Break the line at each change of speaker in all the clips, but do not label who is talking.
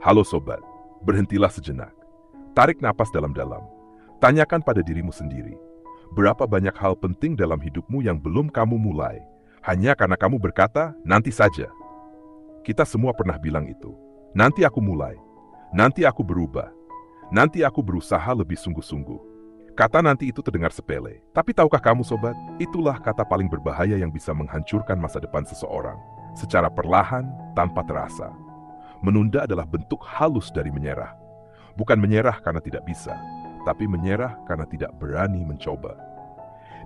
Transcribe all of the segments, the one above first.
Halo sobat, berhentilah sejenak. Tarik napas dalam-dalam. Tanyakan pada dirimu sendiri, berapa banyak hal penting dalam hidupmu yang belum kamu mulai, hanya karena kamu berkata, nanti saja. Kita semua pernah bilang itu. Nanti aku mulai, nanti aku berubah, nanti aku berusaha lebih sungguh-sungguh. Kata nanti itu terdengar sepele, tapi tahukah kamu sobat, itulah kata paling berbahaya yang bisa menghancurkan masa depan seseorang, secara perlahan, tanpa terasa. Menunda adalah bentuk halus dari menyerah. Bukan menyerah karena tidak bisa, tapi menyerah karena tidak berani mencoba.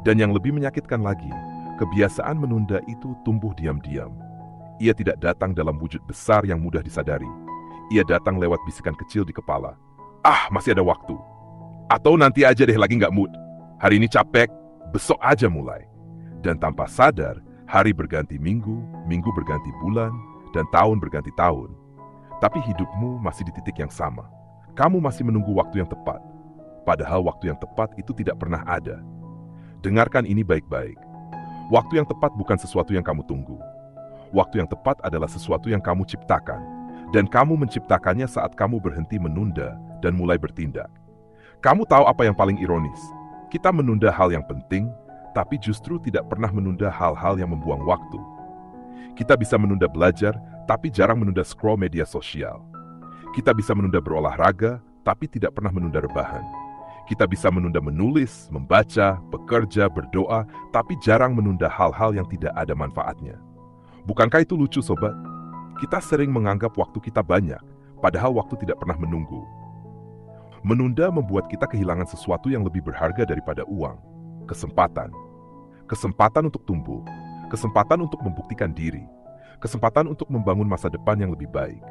Dan yang lebih menyakitkan lagi, kebiasaan menunda itu tumbuh diam-diam. Ia tidak datang dalam wujud besar yang mudah disadari. Ia datang lewat bisikan kecil di kepala. Ah, masih ada waktu. Atau nanti aja deh, lagi nggak mood. Hari ini capek, besok aja mulai. Dan tanpa sadar, hari berganti minggu, minggu berganti bulan, dan tahun berganti tahun. Tapi hidupmu masih di titik yang sama. Kamu masih menunggu waktu yang tepat. Padahal waktu yang tepat itu tidak pernah ada. Dengarkan ini baik-baik. Waktu yang tepat bukan sesuatu yang kamu tunggu. Waktu yang tepat adalah sesuatu yang kamu ciptakan. Dan kamu menciptakannya saat kamu berhenti menunda dan mulai bertindak. Kamu tahu apa yang paling ironis? Kita menunda hal yang penting, tapi justru tidak pernah menunda hal-hal yang membuang waktu. Kita bisa menunda belajar, tapi jarang menunda scroll media sosial. Kita bisa menunda berolahraga, tapi tidak pernah menunda rebahan. Kita bisa menunda menulis, membaca, bekerja, berdoa, tapi jarang menunda hal-hal yang tidak ada manfaatnya. Bukankah itu lucu, sobat? Kita sering menganggap waktu kita banyak, padahal waktu tidak pernah menunggu. Menunda membuat kita kehilangan sesuatu yang lebih berharga daripada uang, kesempatan. Kesempatan untuk tumbuh, kesempatan untuk membuktikan diri, kesempatan untuk membangun masa depan yang lebih baik.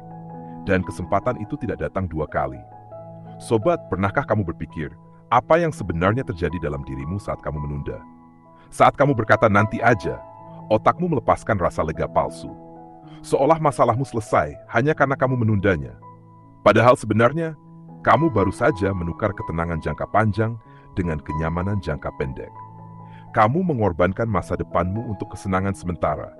Dan kesempatan itu tidak datang dua kali. Sobat, pernahkah kamu berpikir, apa yang sebenarnya terjadi dalam dirimu saat kamu menunda? Saat kamu berkata nanti aja, otakmu melepaskan rasa lega palsu. Seolah masalahmu selesai hanya karena kamu menundanya. Padahal sebenarnya, kamu baru saja menukar ketenangan jangka panjang dengan kenyamanan jangka pendek. Kamu mengorbankan masa depanmu untuk kesenangan sementara.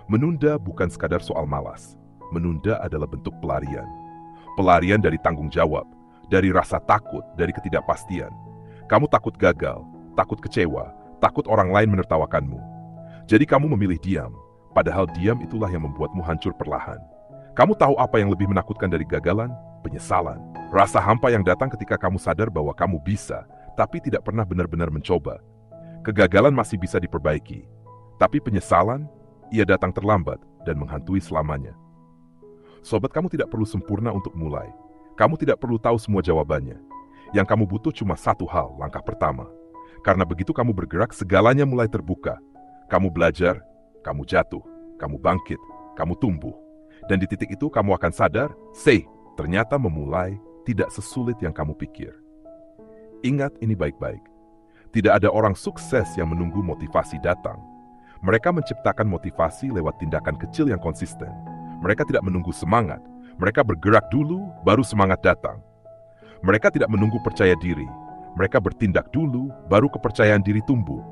Menunda bukan sekadar soal malas. Menunda adalah bentuk pelarian. Pelarian dari tanggung jawab, dari rasa takut, dari ketidakpastian. Kamu takut gagal, takut kecewa, takut orang lain menertawakanmu. Jadi kamu memilih diam, padahal diam itulah yang membuatmu hancur perlahan. Kamu tahu apa yang lebih menakutkan dari gagalan? Penyesalan. Rasa hampa yang datang ketika kamu sadar bahwa kamu bisa, tapi tidak pernah benar-benar mencoba. Kegagalan masih bisa diperbaiki, tapi penyesalan, ia datang terlambat dan menghantui selamanya. Sobat, kamu tidak perlu sempurna untuk mulai. Kamu tidak perlu tahu semua jawabannya. Yang kamu butuh cuma satu hal, langkah pertama. Karena begitu kamu bergerak, segalanya mulai terbuka. Kamu belajar, kamu jatuh, kamu bangkit, kamu tumbuh. Dan di titik itu kamu akan sadar, ternyata memulai tidak sesulit yang kamu pikir. Ingat ini baik-baik. Tidak ada orang sukses yang menunggu motivasi datang. Mereka menciptakan motivasi lewat tindakan kecil yang konsisten. Mereka tidak menunggu semangat. Mereka bergerak dulu, baru semangat datang. Mereka tidak menunggu percaya diri. Mereka bertindak dulu, baru kepercayaan diri tumbuh.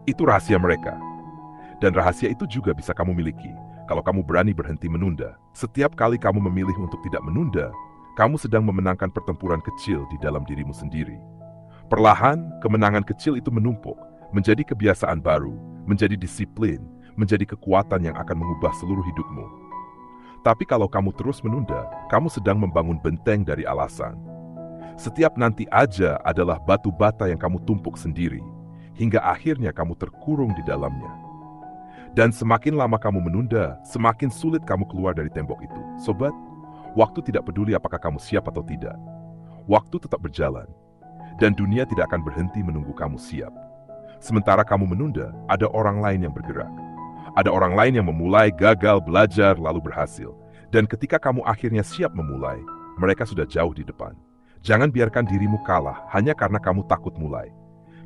Itu rahasia mereka. Dan rahasia itu juga bisa kamu miliki kalau kamu berani berhenti menunda. Setiap kali kamu memilih untuk tidak menunda, kamu sedang memenangkan pertempuran kecil di dalam dirimu sendiri. Perlahan, kemenangan kecil itu menumpuk, menjadi kebiasaan baru, menjadi disiplin, menjadi kekuatan yang akan mengubah seluruh hidupmu. Tapi kalau kamu terus menunda, kamu sedang membangun benteng dari alasan. Setiap nanti aja adalah batu bata yang kamu tumpuk sendiri, hingga akhirnya kamu terkurung di dalamnya. Dan semakin lama kamu menunda, semakin sulit kamu keluar dari tembok itu. Sobat, waktu tidak peduli apakah kamu siap atau tidak. Waktu tetap berjalan, dan dunia tidak akan berhenti menunggu kamu siap. Sementara kamu menunda, ada orang lain yang bergerak. Ada orang lain yang memulai, gagal, belajar, lalu berhasil. Dan ketika kamu akhirnya siap memulai, mereka sudah jauh di depan. Jangan biarkan dirimu kalah hanya karena kamu takut mulai.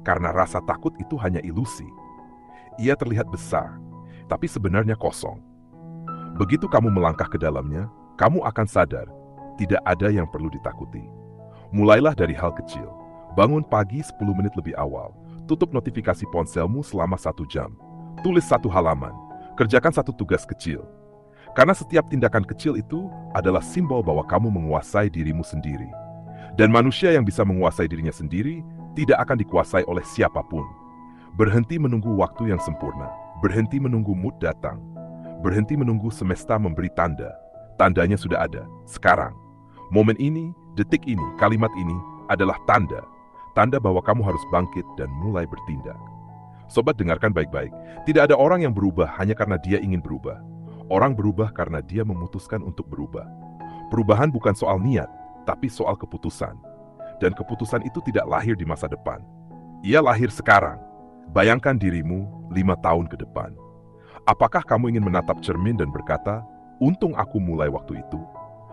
Karena rasa takut itu hanya ilusi. Ia terlihat besar, tapi sebenarnya kosong. Begitu kamu melangkah ke dalamnya, kamu akan sadar, tidak ada yang perlu ditakuti. Mulailah dari hal kecil. Bangun pagi 10 menit lebih awal. Tutup notifikasi ponselmu selama 1 jam. Tulis 1 halaman. Kerjakan 1 tugas kecil. Karena setiap tindakan kecil itu adalah simbol bahwa kamu menguasai dirimu sendiri. Dan manusia yang bisa menguasai dirinya sendiri tidak akan dikuasai oleh siapapun. Berhenti menunggu waktu yang sempurna. Berhenti menunggu mood datang. Berhenti menunggu semesta memberi tanda. Tandanya sudah ada, sekarang. Momen ini, detik ini, kalimat ini adalah tanda. Tanda bahwa kamu harus bangkit dan mulai bertindak. Sobat, dengarkan baik-baik. Tidak ada orang yang berubah hanya karena dia ingin berubah. Orang berubah karena dia memutuskan untuk berubah. Perubahan bukan soal niat, tapi soal keputusan. Dan keputusan itu tidak lahir di masa depan. Ia lahir sekarang. Bayangkan dirimu 5 tahun ke depan. Apakah kamu ingin menatap cermin dan berkata, untung aku mulai waktu itu?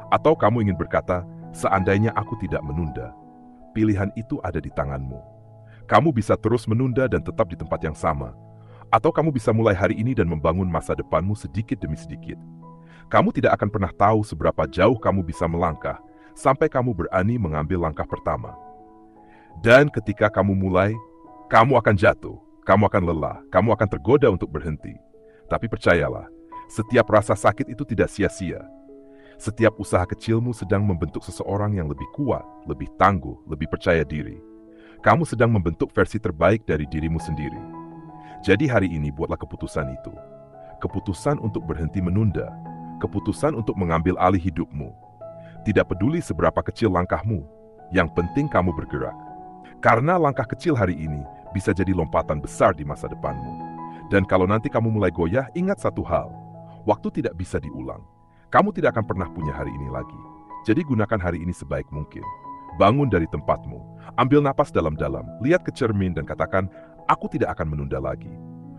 Atau kamu ingin berkata, seandainya aku tidak menunda? Pilihan itu ada di tanganmu. Kamu bisa terus menunda dan tetap di tempat yang sama. Atau kamu bisa mulai hari ini dan membangun masa depanmu sedikit demi sedikit. Kamu tidak akan pernah tahu seberapa jauh kamu bisa melangkah sampai kamu berani mengambil langkah pertama. Dan ketika kamu mulai, kamu akan jatuh, kamu akan lelah, kamu akan tergoda untuk berhenti. Tapi percayalah, setiap rasa sakit itu tidak sia-sia. Setiap usaha kecilmu sedang membentuk seseorang yang lebih kuat, lebih tangguh, lebih percaya diri. Kamu sedang membentuk versi terbaik dari dirimu sendiri. Jadi hari ini buatlah keputusan itu. Keputusan untuk berhenti menunda. Keputusan untuk mengambil alih hidupmu. Tidak peduli seberapa kecil langkahmu, yang penting kamu bergerak. Karena langkah kecil hari ini bisa jadi lompatan besar di masa depanmu. Dan kalau nanti kamu mulai goyah, ingat satu hal. Waktu tidak bisa diulang. Kamu tidak akan pernah punya hari ini lagi. Jadi gunakan hari ini sebaik mungkin. Bangun dari tempatmu. Ambil napas dalam-dalam. Lihat ke cermin dan katakan, aku tidak akan menunda lagi.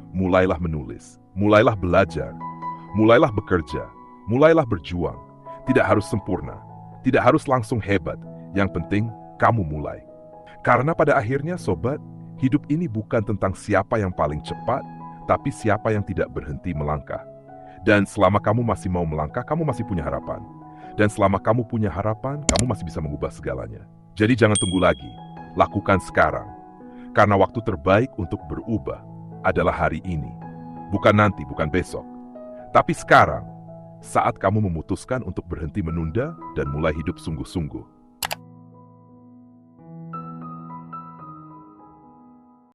Mulailah menulis. Mulailah belajar. Mulailah bekerja. Mulailah berjuang. Tidak harus sempurna. Tidak harus langsung hebat. Yang penting, kamu mulai. Karena pada akhirnya, sobat, hidup ini bukan tentang siapa yang paling cepat, tapi siapa yang tidak berhenti melangkah. Dan selama kamu masih mau melangkah, kamu masih punya harapan. Dan selama kamu punya harapan, kamu masih bisa mengubah segalanya. Jadi jangan tunggu lagi. Lakukan sekarang. Karena waktu terbaik untuk berubah adalah hari ini. Bukan nanti, bukan besok. Tapi sekarang, saat kamu memutuskan untuk berhenti menunda dan mulai hidup sungguh-sungguh.